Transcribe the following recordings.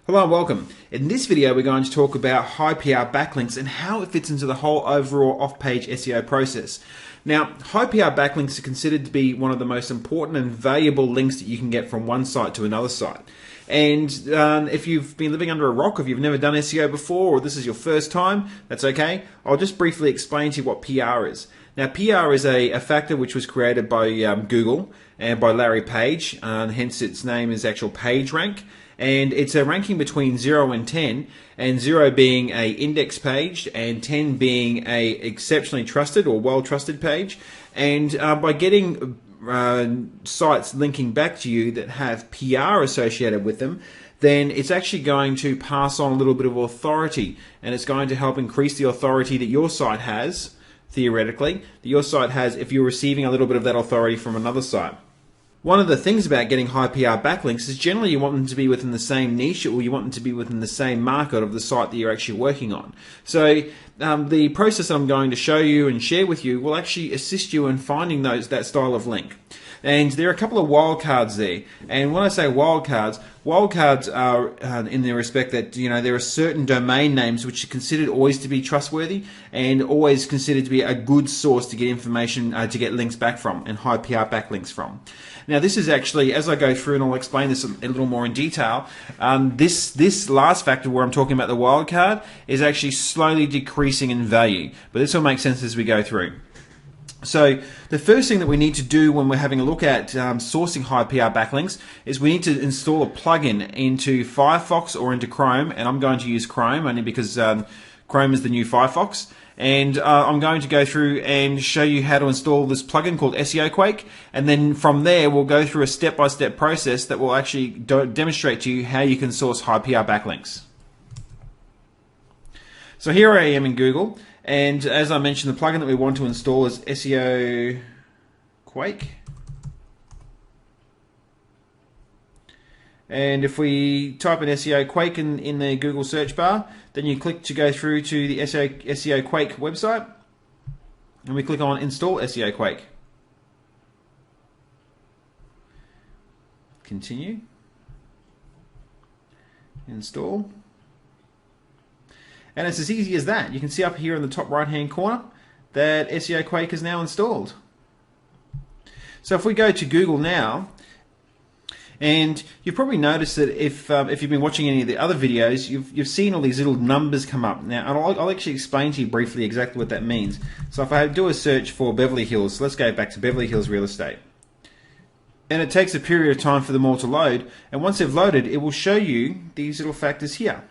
Hello and welcome. In this video we're going to talk about high PR backlinks and how it fits into the whole overall off-page SEO process. Now, high PR backlinks are considered to be one of the most important and valuable links that you can get from one site to another site. And if you've been living under a rock, if you've never done SEO before, or this is your first time, that's okay. I'll just briefly explain to you what PR is. Now, PR is a factor which was created by Google and by Larry Page, and hence its name is actual PageRank. And it's a ranking between 0 and 10, and 0 being a index page and 10 being a exceptionally trusted or well-trusted page. And by getting sites linking back to you that have PR associated with them, then it's actually going to pass on a little bit of authority, and it's going to help increase the authority that your site has, theoretically, that your site has if you're receiving a little bit of that authority from another site. One of the things about getting high PR backlinks is generally you want them to be within the same niche, or you want them to be within the same market of the site that you're actually working on. So the process I'm going to show you and share with you will actually assist you in finding that style of link. And there are a couple of wildcards there. And when I say wildcards are in the respect that there are certain domain names which are considered always to be trustworthy and always considered to be a good source to get information, to get links back from and high PR backlinks from. Now, this is actually, as I go through, and I'll explain this a little more in detail, this last factor where I'm talking about the wildcard is actually slowly decreasing in value. But this will make sense as we go through. So the first thing that we need to do when we're having a look at sourcing high PR backlinks is we need to install a plugin into Firefox or into Chrome, and I'm going to use Chrome only because Chrome is the new Firefox. And I'm going to go through and show you how to install this plugin called SEO Quake, and then from there we'll go through a step-by-step process that will actually demonstrate to you how you can source high PR backlinks. So here I am in Google, and as I mentioned, the plugin that we want to install is SEO Quake. And if we type in SEO Quake in the Google search bar, then you click to go through to the SEO Quake website, and we click on Install SEO Quake. Continue. Install. And it's as easy as that. You can see up here in the top right hand corner that SEO Quake is now installed. So if we go to Google now, and you've probably noticed that if you've been watching any of the other videos, you've seen all these little numbers come up. Now, and I'll actually explain to you briefly exactly what that means. So if I do a search for Beverly Hills, let's go back to Beverly Hills real estate. And it takes a period of time for them all to load. And once they've loaded, it will show you these little factors here,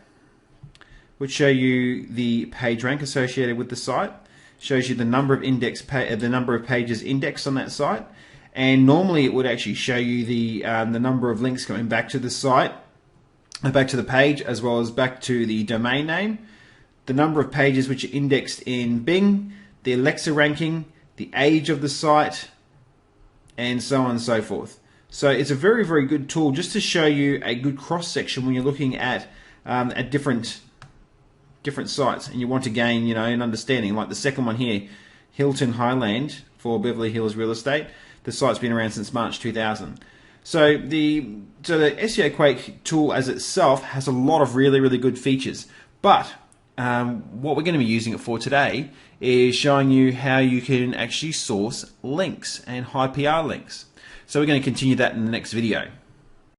which show you the page rank associated with the site, shows you the number of pages indexed on that site. And normally it would actually show you the number of links going back to the site, back to the page, as well as back to the domain name, the number of pages which are indexed in Bing, the Alexa ranking, the age of the site, and so on and so forth. So it's a very, very good tool just to show you a good cross-section when you're looking at different sites and you want to gain an understanding. Like the second one here, Hilton Highland for Beverly Hills real estate. The site's been around since March 2000. So the SEO Quake tool as itself has a lot of really, really good features. But what we're going to be using it for today is showing you how you can actually source links and high PR links. So we're going to continue that in the next video.